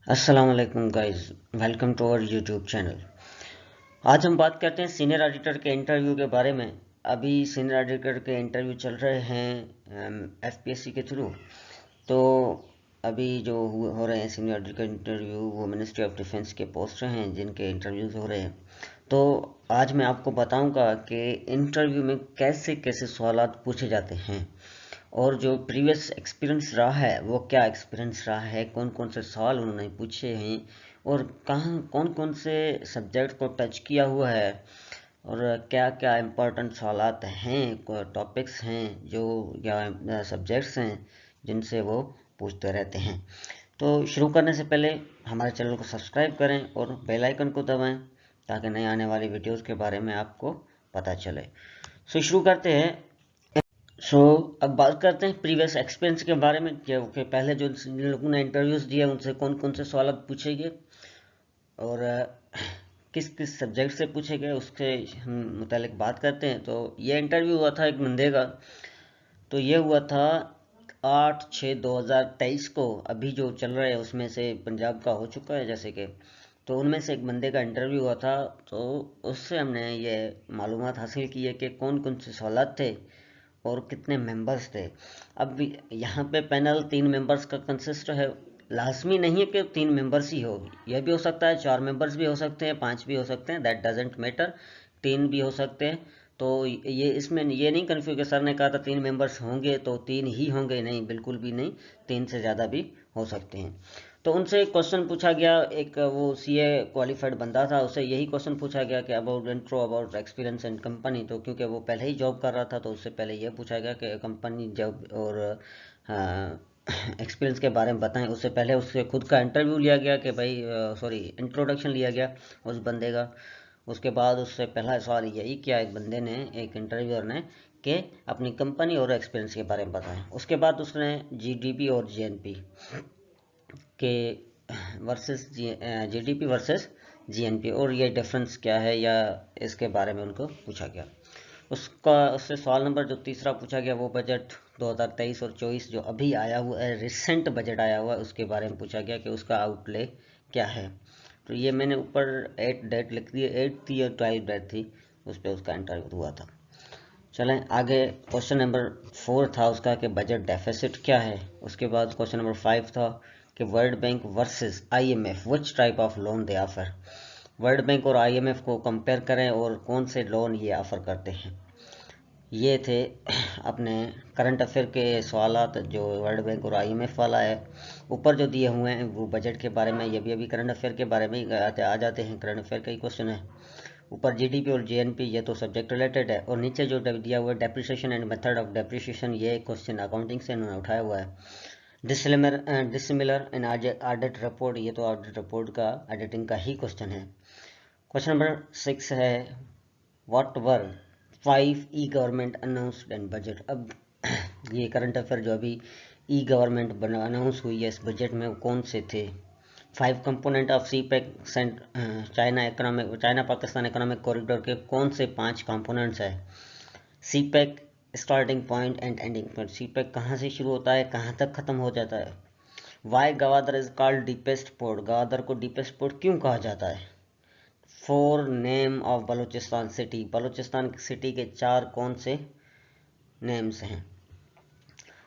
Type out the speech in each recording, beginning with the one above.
अस्सलाम वालेकुम guys, welcome to our YouTube channel. आज हम बात करते हैं सीनियर ऑडिटर के इंटरव्यू के बारे में। अभी सीनियर ऑडिटर के इंटरव्यू चल रहे हैं एफपीएससी के थ्रू। तो अभी जो हो रहे हैं सीनियर ऑडिटर के इंटरव्यू, वो मिनिस्ट्री ऑफ डिफेंस के पोस्ट हैं जिनके इंटरव्यूज हो रहे हैं। तो आज मैं आपको बताऊंगा कि इंटरव्यू में कैसे कैसे सवालात पूछे जाते हैं और जो प्रीवियस एक्सपीरियंस रहा है वो क्या एक्सपीरियंस रहा है, कौन कौन से सवाल उन्होंने पूछे हैं और कहाँ कौन कौन से सब्जेक्ट को टच किया हुआ है और क्या क्या इम्पोर्टेंट सवालात हैं, टॉपिक्स हैं जो या सब्जेक्ट्स हैं जिनसे वो पूछते रहते हैं। तो शुरू करने से पहले हमारे चैनल को सब्सक्राइब करें और बेल आइकन को दबाएं ताकि नए आने वाली वीडियोस के बारे में आपको पता चले। शुरू करते हैं। अब बात करते हैं प्रीवियस एक्सपीरियंस के बारे में कि पहले जो जिन लोगों ने इंटरव्यूज़ दिए उनसे कौन कौन से सवाल पूछे गए और किस किस सब्जेक्ट से पूछे गए उसके हम मुतालिक बात करते हैं। तो ये इंटरव्यू हुआ था एक बंदे का। तो ये हुआ था 8/6/2023 को। अभी जो चल रहा है उसमें से पंजाब का हो चुका है जैसे कि। तो उनमें से एक बंदे का इंटरव्यू हुआ था। तो उससे हमने ये मालूमात हासिल की है कि कौन कौन से सवालात थे और कितने मेंबर्स थे। अब यहाँ पे पैनल 3 मेंबर्स का कंसिस्ट है। लाजमी नहीं है कि 3 मेंबर्स ही हो, यह भी हो सकता है 4 मेंबर्स भी हो सकते हैं, 5 भी हो सकते हैं, दैट डजेंट मैटर। 3 भी हो सकते हैं। तो ये इसमें ये नहीं कन्फ्यूज कि सर ने कहा था 3 मेंबर्स होंगे तो 3 ही होंगे, नहीं, बिल्कुल भी नहीं। 3 से ज़्यादा भी हो सकते हैं। तो उनसे एक क्वेश्चन पूछा गया, एक वो सीए क्वालिफाइड बंदा था, उससे यही क्वेश्चन पूछा गया कि about intro about experience in company. तो क्योंकि वो पहले ही जॉब कर रहा था तो उससे पहले ये पूछा गया कि कंपनी जॉब और एक्सपीरियंस के बारे में बताएं। उससे पहले उससे खुद का इंटरव्यू लिया गया कि भाई सॉरी इंट्रोडक्शन लिया गया उस बंदे का। उसके बाद उससे पहला सवाल यही किया एक बंदे ने, एक इंटरव्यूअर ने, कि अपनी कंपनी और एक्सपीरियंस के बारे में बताएं। उसके बाद उसने जीडीपी और जीएनपी के वर्सेस जीडीपी वर्सेस जीएनपी और ये डिफरेंस क्या है या इसके बारे में उनको पूछा गया। उससे सवाल नंबर जो तीसरा पूछा गया वो बजट 2023 और 24 जो अभी आया हुआ है, रिसेंट बजट आया हुआ है, उसके बारे में पूछा गया कि उसका आउटले क्या है। तो ये मैंने ऊपर 8 डेट लिख दी, 8 थी और 12 डेट थी, उस पर उसका इंटरव्यू हुआ था। चलें आगे। क्वेश्चन नंबर 4 था उसका कि बजट डेफिसिट क्या है। उसके बाद क्वेश्चन नंबर 5 था कि world bank versus IMF which type of loan they offer. World bank और आईएमएफ को कंपेयर करें और कौन से लोन ये ऑफ़र करते हैं। ये थे अपने करंट अफेयर के सवालात जो वर्ल्ड बैंक और आईएमएफ वाला है। ऊपर जो दिए हुए हैं वो बजट के बारे में, ये भी अभी करंट अफेयर के बारे में ही आ जाते हैं, करंट अफेयर का ही क्वेश्चन है। ऊपर जीडीपी और जीएनपी ये तो सब्जेक्ट रिलेटेड है और नीचे जो दिया हुआ है depreciation and method of depreciation, ये क्वेश्चन अकाउंटिंग से इन्होंने उठाया हुआ है। डिसिमिलर इन ऑडिट रिपोर्ट, ये तो ऑडिट रिपोर्ट का एडिटिंग का ही क्वेश्चन है। क्वेश्चन नंबर 6 है what were 5 E government announced in budget. अब ये करंट अफेयर जो अभी ई गवर्नमेंट अनाउंस हुई है इस बजट में, वो कौन से थे। 5 component of CPEC China Pakistan economic corridor के कौन से 5 कंपोनेंट्स है। CPEC starting point and ending point, CPEC कहाँ से शुरू होता है कहाँ तक खत्म हो जाता है। Why Gwadar is called deepest port, Gwadar को डीपेस्ट पोर्ट क्यों कहा जाता है। 4 name of Balochistan city, Balochistan city के 4 कौन से नेम्स हैं।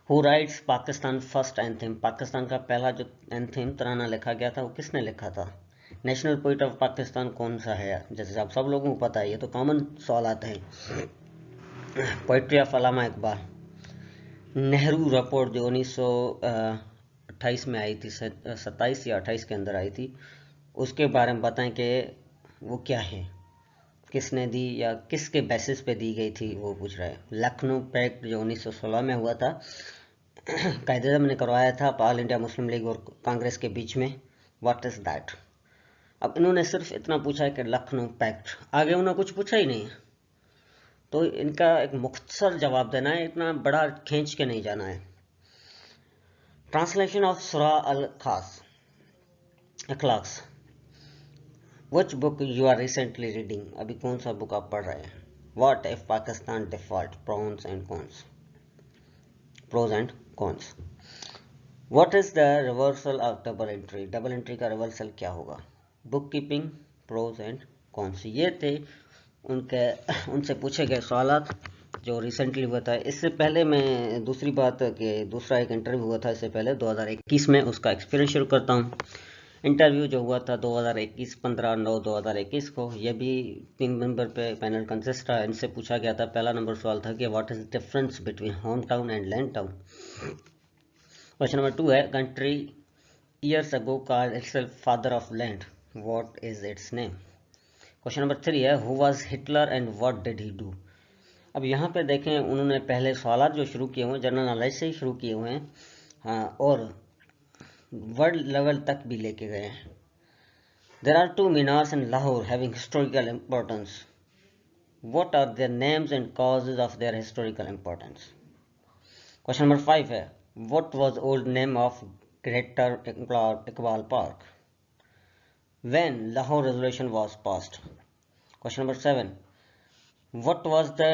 Who writes Pakistan first anthem, Pakistan का पहला जो एंथम तराना लिखा गया था वो किसने लिखा था। नेशनल पोइट ऑफ पाकिस्तान कौन सा है, जैसे आप सब लोगों को पता है, ये तो कॉमन सवाल आते हैं। Poetry of Allama Iqbal. Nehru report जो 1928 में आई थी, 27 या 28 के अंदर आई थी, उसके बारे में बताएं कि वो क्या है, किसने दी या किसके बेसिस पे दी गई थी, वो पूछ रहा है। लखनऊ पैक्ट जो 1916 में हुआ था, कायदे ने करवाया था ऑल इंडिया मुस्लिम लीग और कांग्रेस के बीच में, व्हाट इज दैट। अब इन्होंने सिर्फ इतना पूछा है कि लखनऊ पैक्ट, आगे उन्होंने कुछ पूछा ही नहीं। तो इनका एक मुख्तसर जवाब देना है, इतना बड़ा खींच के नहीं जाना है। ट्रांसलेशन ऑफ सूरा अल खास अखलाक्स, which book you are recently reading, अभी कौन सा बुक आप पढ़ रहे हैं। What if Pakistan default, pros and cons, pros and cons. What is the reversal of double entry? Double entry का रिवर्सल क्या होगा? Book keeping, pros and cons, ये थे उनके उनसे पूछे गए सवाल जो रिसेंटली हुआ था। इससे पहले मैं दूसरी बात कि दूसरा एक इंटरव्यू हुआ था इससे पहले 2021 में, उसका एक्सपीरियंस शुरू करता हूँ। इंटरव्यू जो हुआ था 2021 15/9/2021 को, यह भी 3 मेंबर पे पैनल कंसिस्ट रहा। इनसे पूछा गया था, पहला नंबर सवाल था कि what is the difference between home town and land town. Question number 2 है, country years ago called itself father of land, what is its name? Question number 3 है, who was Hitler and what did he do? अब यहाँ पे देखें, उन्होंने पहले सवाल जो शुरू किए हुए जनरल नॉलेज से ही शुरू किए हुए हैं, हाँ, और वर्ल्ड लेवल तक भी लेके गए हैं। There are 2 minars in Lahore having historical importance. What are their names and causes of their historical importance? Question number 5 है, what was old name of Greater Iqbal Park when Lahore Resolution was passed? Question number 7. What was the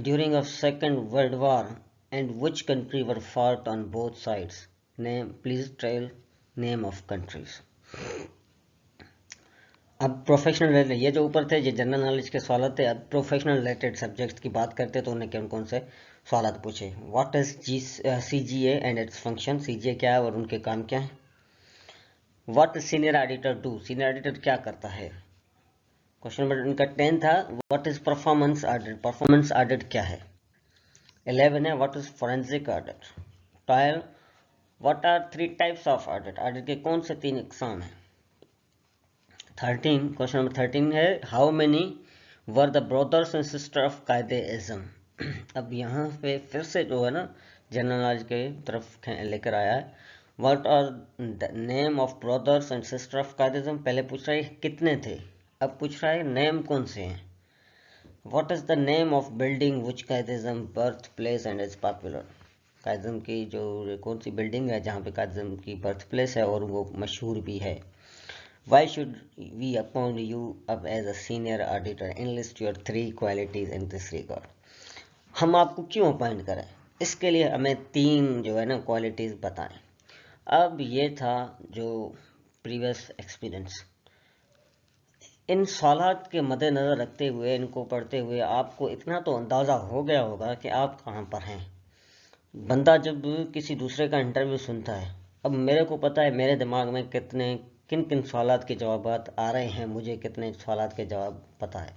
during of Second World War and which country were fought on both sides? Name, please tell name of countries. अब professional, ये जो ऊपर थे ये general knowledge के सवाल थे। अब प्रोफेशनल रिलेटेड सब्जेक्ट्स की बात करते तो उन्हें कौन कौन से सवाल पूछे। What is CGA and its function? CGA क्या है और उनके काम क्या है? What senior auditor do? Senior auditor क्या करता है? क्वेश्चन नंबर इनका 10 था, what is performance audit? Performance audit क्या है? 11 है, what is forensic audit? 12, what are 3 types of audit? Audit के कौन से 3 इकसाम हैं? 13, क्वेश्चन नंबर 13 है, how many were the brothers and sister of Quaid-e-Azam? अब यहाँ पे फिर से जो है ना जनरल नॉलेज के तरफ लेकर आया है। What are the name of brothers and sister of Quaid-e-Azam? पहले पूछ रहा है कितने थे, अब पूछ रहा है नेम कौन से हैं। What is the name of building which Quaid-e-Azam birth place and is popular? Quaid-e-Azam की जो कौन सी बिल्डिंग है जहाँ पे कायदे-ए-इज़्म की बर्थ प्लेस है और वो मशहूर भी है। Why should we appoint you up as a senior auditor? Enlist your 3 qualities in this regard. हम आपको क्यों अपॉइंट करें, इसके लिए हमें 3 जो है ना क्वालिटीज़ बताएं। अब ये था जो प्रीवियस एक्सपीरियंस। इन सवालात के मद्देनज़र रखते हुए, इनको पढ़ते हुए आपको इतना तो अंदाज़ा हो गया होगा कि आप कहाँ पर हैं। बंदा जब किसी दूसरे का इंटरव्यू सुनता है, अब मेरे को पता है मेरे दिमाग में किन किन सवालात के जवाब आ रहे हैं, मुझे कितने सवालात के जवाब पता है।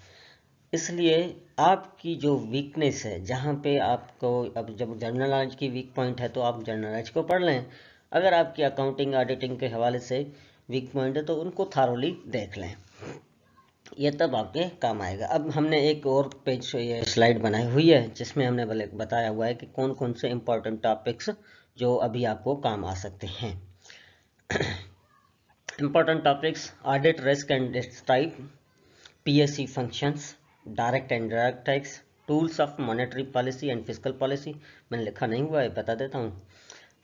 इसलिए आपकी जो वीकनेस है, जहाँ पे आपको, अब जब जनरल नॉलेज की वीक पॉइंट है तो आप जनरल नॉलेज को पढ़ लें। अगर आपकी अकाउंटिंग ऑडिटिंग के हवाले से वीक पॉइंट है तो उनको थारोली देख लें, ये तब आपके काम आएगा। अब हमने एक और पेज ये स्लाइड बनाई हुई है जिसमें हमने बताया हुआ है कि कौन कौन से इंपॉर्टेंट टॉपिक्स जो अभी आपको काम आ सकते हैं। Important topics, audit risk and it's type, PSC functions, direct and direct tax, tools of monetary policy and physical policy. मैंने लिखा नहीं हुआ है, बता देता हूँ,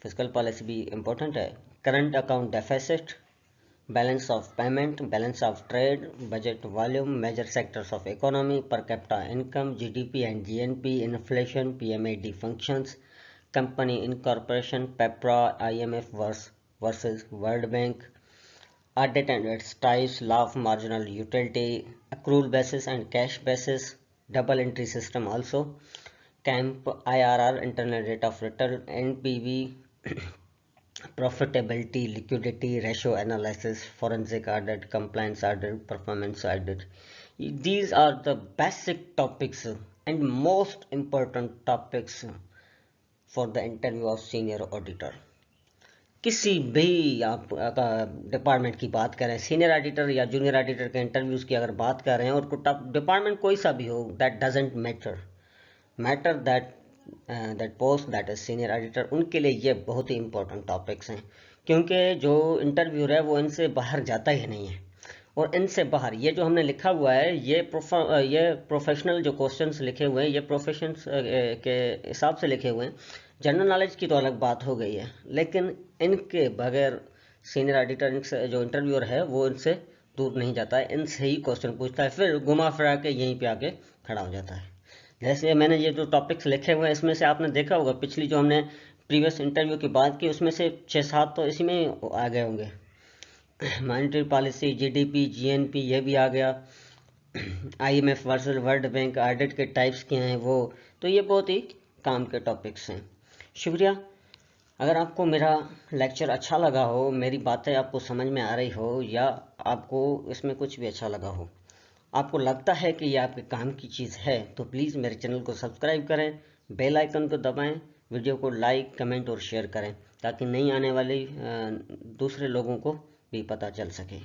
फिजिकल पॉलिसी भी इंपॉर्टेंट है। Current account deficit, balance of payment, balance of trade, budget volume, major sectors of economy, per capita income, GDP and GNP, inflation, PMAD functions, company incorporation, PEPRA, IMF versus World Bank, audit and its types, law of marginal utility, accrual basis and cash basis, double entry system also, CAMP, IRR, internal rate of return, NPV, profitability, liquidity, ratio analysis, forensic audit, compliance audit, performance audit. These are the basic topics and most important topics for the interview of senior auditor. किसी भी आप department की बात करें, senior auditor या junior auditor के interviews की अगर बात कर रहे हैं, और डिपार्टमेंट कोई सा भी हो, that doesn't matter that post that is senior auditor, उनके लिए ये बहुत ही इंपॉर्टेंट टॉपिक्स हैं। क्योंकि जो इंटरव्यूअर है वो इनसे बाहर जाता ही नहीं है, और इनसे बाहर ये जो हमने लिखा हुआ है, ये प्रोफेशनल जो क्वेश्चंस लिखे हुए हैं, ये प्रोफेशंस के हिसाब से लिखे हुए हैं। जनरल नॉलेज की तो अलग बात हो गई है, लेकिन इनके बगैर सीनियर ऑडिटर, इनसे जो इंटरव्यूअर है वो इनसे दूर नहीं जाता है, इनसे ही क्वेश्चन पूछता है, फिर घुमा फिरा के यहीं पे आके खड़ा हो जाता है। जैसे मैंने ये जो टॉपिक्स लिखे हुए हैं, इसमें से आपने देखा होगा पिछली जो हमने प्रीवियस इंटरव्यू की बात की, उसमें से 6-7 तो इसी में ही आ गए होंगे। मॉनेटरी पॉलिसी, जीडीपी, जीएनपी, ये भी आ गया। IMF versus world bank, audit के टाइप्स क्या हैं वो, तो ये बहुत ही काम के टॉपिक्स हैं। शुक्रिया। अगर आपको मेरा लेक्चर अच्छा लगा हो, मेरी बातें आपको समझ में आ रही हो, या आपको इसमें कुछ भी अच्छा लगा हो, आपको लगता है कि ये आपके काम की चीज़ है, तो प्लीज़ मेरे चैनल को सब्सक्राइब करें, बेल आइकन को दबाएं, वीडियो को लाइक, कमेंट और शेयर करें, ताकि नई आने वाली दूसरे लोगों को भी पता चल सके।